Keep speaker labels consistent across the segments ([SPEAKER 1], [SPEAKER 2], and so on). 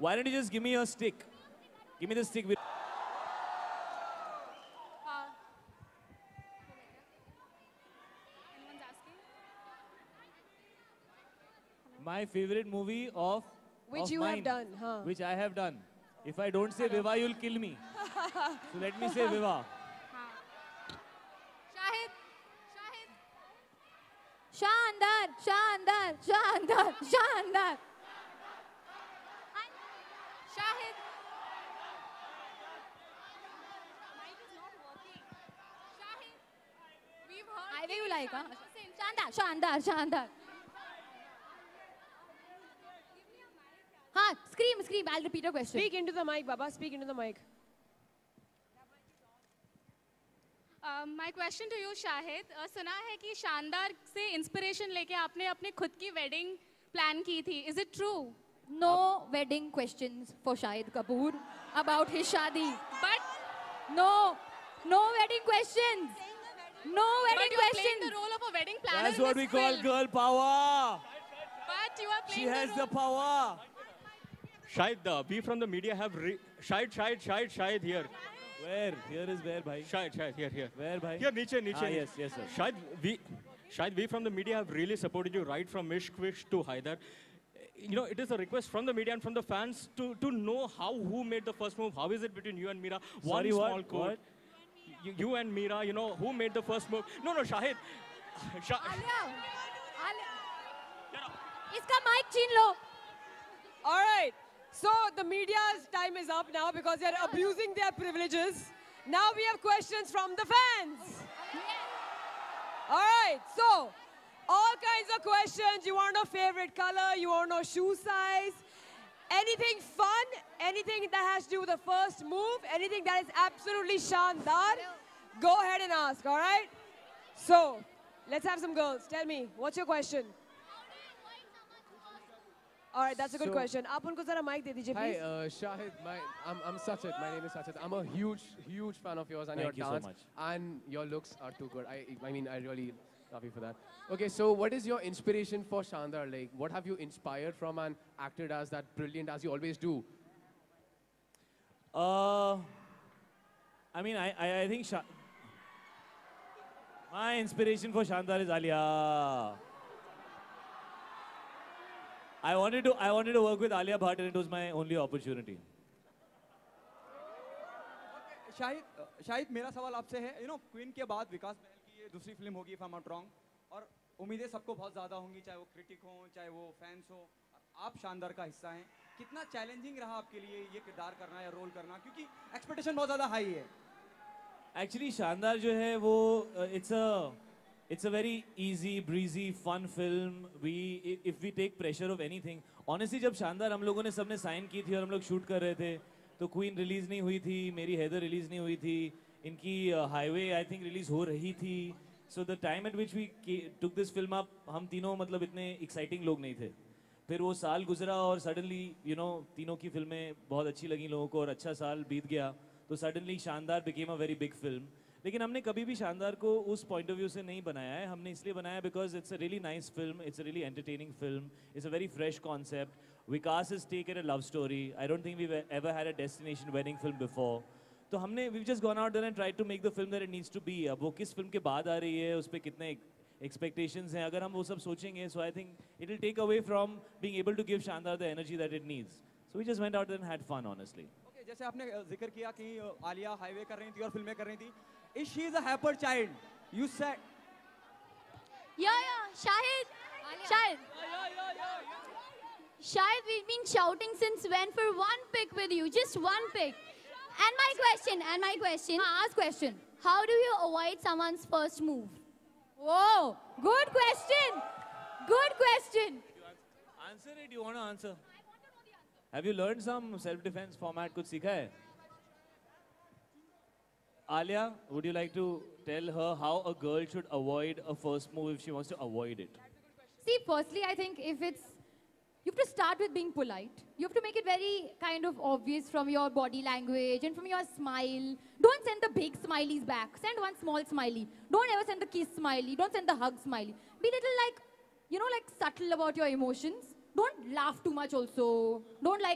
[SPEAKER 1] Why don't you just give me your stick? Give me the stick.
[SPEAKER 2] Anyone's asking?
[SPEAKER 1] My favorite movie of
[SPEAKER 3] Which
[SPEAKER 1] of
[SPEAKER 3] you
[SPEAKER 1] mine,
[SPEAKER 3] have done, huh?
[SPEAKER 1] which I have done. If I don't say Viva, you'll kill me. So let me say Viva.
[SPEAKER 2] Shahid. Shahid.
[SPEAKER 4] शानदार शानदार शानदार शानदार
[SPEAKER 2] Shahid. Mic is not working. Shahid. We've heard.
[SPEAKER 4] I will like
[SPEAKER 2] Shahid.
[SPEAKER 4] शानदार शानदार शानदार हाँ scream scream I'll repeat a question
[SPEAKER 3] Speak into the mic, Baba. Speak into the mic.
[SPEAKER 2] My question to you, Shahid. सुना है कि शानदार से inspiration लेके आपने अपने खुद की वेडिंग प्लान की थी. Is it true?
[SPEAKER 4] no wedding questions for Shahid Kapoor about his shadi
[SPEAKER 2] But
[SPEAKER 4] no wedding questions no
[SPEAKER 2] but
[SPEAKER 4] wedding
[SPEAKER 2] you are playing
[SPEAKER 4] questions
[SPEAKER 2] the role of a wedding planner
[SPEAKER 1] That's
[SPEAKER 2] in
[SPEAKER 1] what
[SPEAKER 2] this
[SPEAKER 1] we call
[SPEAKER 2] film.
[SPEAKER 1] girl power.
[SPEAKER 2] But you are
[SPEAKER 1] She
[SPEAKER 2] playing
[SPEAKER 1] has
[SPEAKER 2] the
[SPEAKER 1] the
[SPEAKER 2] role.
[SPEAKER 1] power.
[SPEAKER 5] Shahid, we from the media have Shahid here.
[SPEAKER 1] Where? Here is where, bhai?
[SPEAKER 5] Shahid, here.
[SPEAKER 1] Where, bhai?
[SPEAKER 5] Here, niche.
[SPEAKER 1] Yes, sir.
[SPEAKER 5] Shahid, we from the media have really supported you right from Ishq Wish to Haider. You know, it is a request from the media and from the fans to know who made the first move. How is it between you and Meera?
[SPEAKER 1] Sorry,
[SPEAKER 5] One
[SPEAKER 1] what?
[SPEAKER 5] small code.
[SPEAKER 1] What?
[SPEAKER 5] You and Meera, you know, who made the first move? No, Shahid.
[SPEAKER 4] इसका mic छीन लो
[SPEAKER 3] All right. So the media's time is up now because they're abusing their privileges. Now we have questions from the fans. All right. So all kinds of questions. You want to know favorite color? You want to know shoe size? Anything fun? Anything that has to do with the first move? Anything that is absolutely shandar? Go ahead and ask. All right. So let's have some girls. Tell me, what's your question? All right, that's a good
[SPEAKER 6] So-
[SPEAKER 3] question. आप उनको जरा mic दे दीजिए,
[SPEAKER 6] Hi,
[SPEAKER 3] please.
[SPEAKER 6] Shahid. I'm Sachit. My name is Sachit. I'm a huge fan of yours and
[SPEAKER 1] Thank
[SPEAKER 6] your
[SPEAKER 1] you so
[SPEAKER 6] dance.
[SPEAKER 1] much.
[SPEAKER 6] And your looks are too good. I mean, I really love you for that. Okay, so what is your inspiration for Shandar? Like, what have you inspired from and acted as that brilliant as you always do?
[SPEAKER 1] I mean, I think my inspiration for Shandar is Alia. I wanted to work with Alia Bhatt and it was my only opportunity.
[SPEAKER 7] Shahid मेरा सवाल आपसे है queen के बाद विकास बहल की ये दूसरी film होगी if I am not wrong और उम्मीदें सबको बहुत ज़्यादा होंगी चाहे वो क्रिटिक हो चाहे वो फैंस हो आप शानदार का हिस्सा हैं कितना चैलेंजिंग रहा आपके लिए ये किरदार करना या रोल करना क्योंकि एक्सपेक्टेशन बहुत ज़्यादा हाई है
[SPEAKER 1] Actually, शानदार जो है वो it's a very easy, breezy, fun film. If we take pressure of anything, honestly, जब शानदार हम लोगों ने सबने साइन की थी और हम लोग शूट कर रहे थे, तो क्वीन रिलीज नहीं हुई थी, मेरी हैदर रिलीज नहीं हुई थी, इनकी हाईवे आई थिंक रिलीज हो रही थी. So the time at which we took this film up, हम तीनों मतलब इतने exciting लोग नहीं थे. फिर वो साल गुजरा और सडनली तीनों की फिल्में बहुत अच्छी लगी लोगों को और अच्छा साल बीत गया तो सडनली शानदार became a very big film. लेकिन हमने कभी भी शानदार को उस पॉइंट ऑफ व्यू से नहीं बनाया है. हमने इसलिए बनाया because it's a really nice film, it's a really entertaining film, it's a very fresh concept. Vikas is taken a love story. I don't think we ever had a destination wedding film before. तो हमने we just gone out there and tried to make the film that it needs to be. अब वो किस film के बाद आ रही है, उस पर कितने एक्सपेक्टेशंस हैं, अगर हम वो सब सोचेंगे so I think it will take away from being able to give शानदार the energy that it needs. So we just went out and had fun honestly.
[SPEAKER 7] Okay जैसे आपने जिक्र किया कि आलिया हाईवे कर रही थी और फिल्में कर रही थी. Is she is a hyper child? You said.
[SPEAKER 4] Yeah, Shahid. Shahid, we've been shouting since when for one pic with you, just one pic. And my question. Ask question. How do you avoid someone's first move? Whoa, good question.
[SPEAKER 1] Answer it. You want to answer? Have you learned some self-defense format? कुछ सीखा है? Alia, would you like to tell her how a girl should avoid a first move if she wants to avoid it?
[SPEAKER 4] See, firstly, I think you have to start with being polite. You have to make it very kind of obvious from your body language and from your smile. Don't send the big smileys back. Send one small smiley. Don't ever send the kiss smiley. Don't send the hug smiley. Be little like subtle about your emotions. Don't laugh too much also. Don't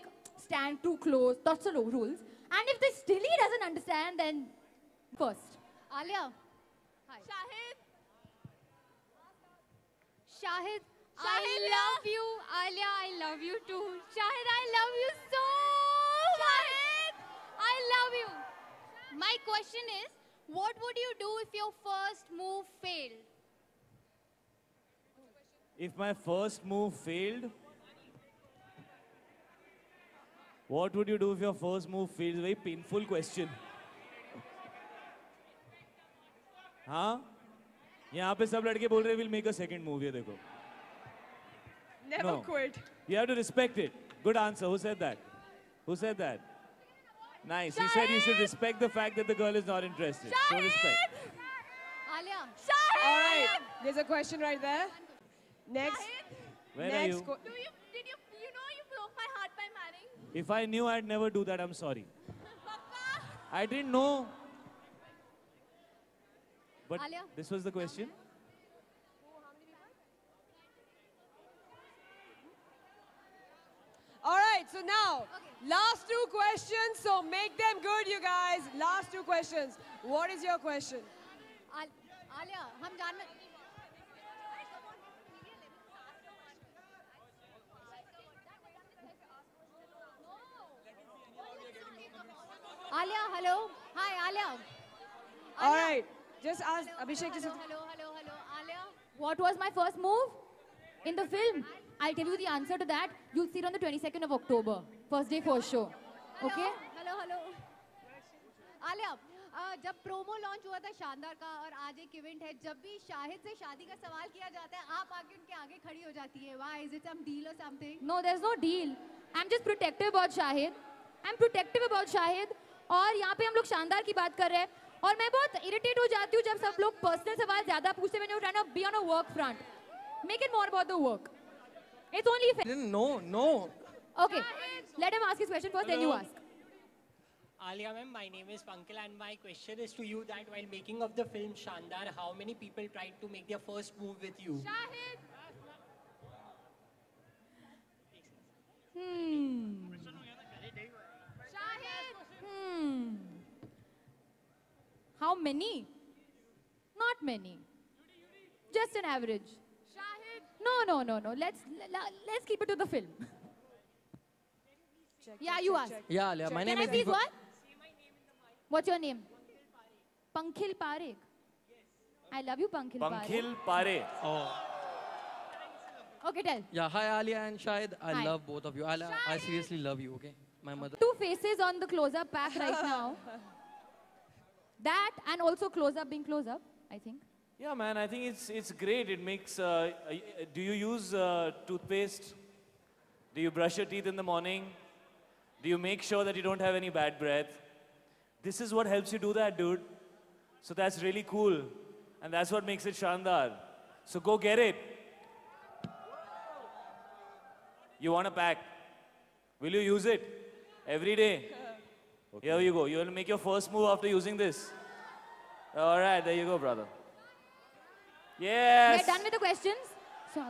[SPEAKER 4] stand too close. Lots of rules. And if this still he doesn't understand, then first. Alia. Hi.
[SPEAKER 2] Shahid.
[SPEAKER 4] Shahid.
[SPEAKER 2] I love you. Alia, I love you too. Shahid, I love you so much. I love you. My question is, what would you do if your first move failed?
[SPEAKER 1] If my first move failed, what would you do if your first move failed? Very painful question. हाँ? यहाँ पे सब लड़के बोल रहे हैं, we'll make a second move. ये देखो.
[SPEAKER 3] Never
[SPEAKER 1] No.
[SPEAKER 3] quit.
[SPEAKER 1] You have to respect it. Good answer. Who said that? Who said that? Nice. He said you should respect the fact that the girl is not interested. So respect.
[SPEAKER 4] Alia.
[SPEAKER 3] All right. There's a question right there. Next.
[SPEAKER 1] Where are
[SPEAKER 3] Next.
[SPEAKER 1] you?
[SPEAKER 2] Did you know you broke my heart by marrying?
[SPEAKER 1] If I knew, I'd never do that. I'm sorry. I didn't know. But
[SPEAKER 4] Alia?
[SPEAKER 1] this was the question.
[SPEAKER 3] All right. So now, last two questions. So make them good, you guys. Last two questions. What is your question?
[SPEAKER 4] Alia, हम जानना. Alia, hello. Hi, Alia.
[SPEAKER 3] All right. Just ask Abhishek. Just
[SPEAKER 4] Hello. Alia, what was my first move in the film? I'll tell you the answer to that. You'll see it on the 22nd of October. First day, first show. Okay?
[SPEAKER 8] Hello Alia जब promo launch हुआ था शानदार का और आज एक event है जब भी शाहिद से शादी का सवाल किया जाता है आप आके उनके आगे खड़ी हो जाती है why is it some deal और something
[SPEAKER 4] No, there's no deal. I'm just protective about Shahid. I'm protective about Shahid. और यहाँ पे हम लोग शानदार की बात कर रहे हैं. और मैं बहुत इरिटेट हो जाती हूँ जब सब लोग पर्सनल सवाल ज्यादा पूछते हैं when you're trying to be on a work front. Make it more about the work. It's only fair.
[SPEAKER 9] No.
[SPEAKER 4] Okay, let him ask his question first, then you ask.
[SPEAKER 10] Alia ma'am, my name is Pankaj and my question is to you that while making of the film Shandar, how many people tried to make their first move with you?
[SPEAKER 2] Shahid.
[SPEAKER 4] How many? Not many. Just an average.
[SPEAKER 2] Shahid.
[SPEAKER 4] No. Let's keep it to the film. Yeah, you ask.
[SPEAKER 9] Yeah, Alia, my
[SPEAKER 4] Can
[SPEAKER 9] name
[SPEAKER 4] I
[SPEAKER 9] is
[SPEAKER 4] please
[SPEAKER 9] Deepak.
[SPEAKER 4] what? What's your name? Pankhil Parekh. I love you, Pankhil Parekh.
[SPEAKER 1] Pankhil Pare.
[SPEAKER 4] Okay, tell.
[SPEAKER 9] Yeah, hi Alia and Shahid. I
[SPEAKER 4] Hi.
[SPEAKER 9] love both of you. Alia, I seriously love you, okay? My mother.
[SPEAKER 4] Two faces on the close-up pack right now. That and also close-up being close-up, I think.
[SPEAKER 1] Yeah, man, I think it's great. It makes. Do you use toothpaste? Do you brush your teeth in the morning? Do you make sure that you don't have any bad breath? This is what helps you do that, dude. So that's really cool, and that's what makes it Shandar. So go get it. You want a pack? Will you use it every day? Here you go. You will make your first move after using this. All right, there you go, brother. Yes.
[SPEAKER 4] We're done with the questions. So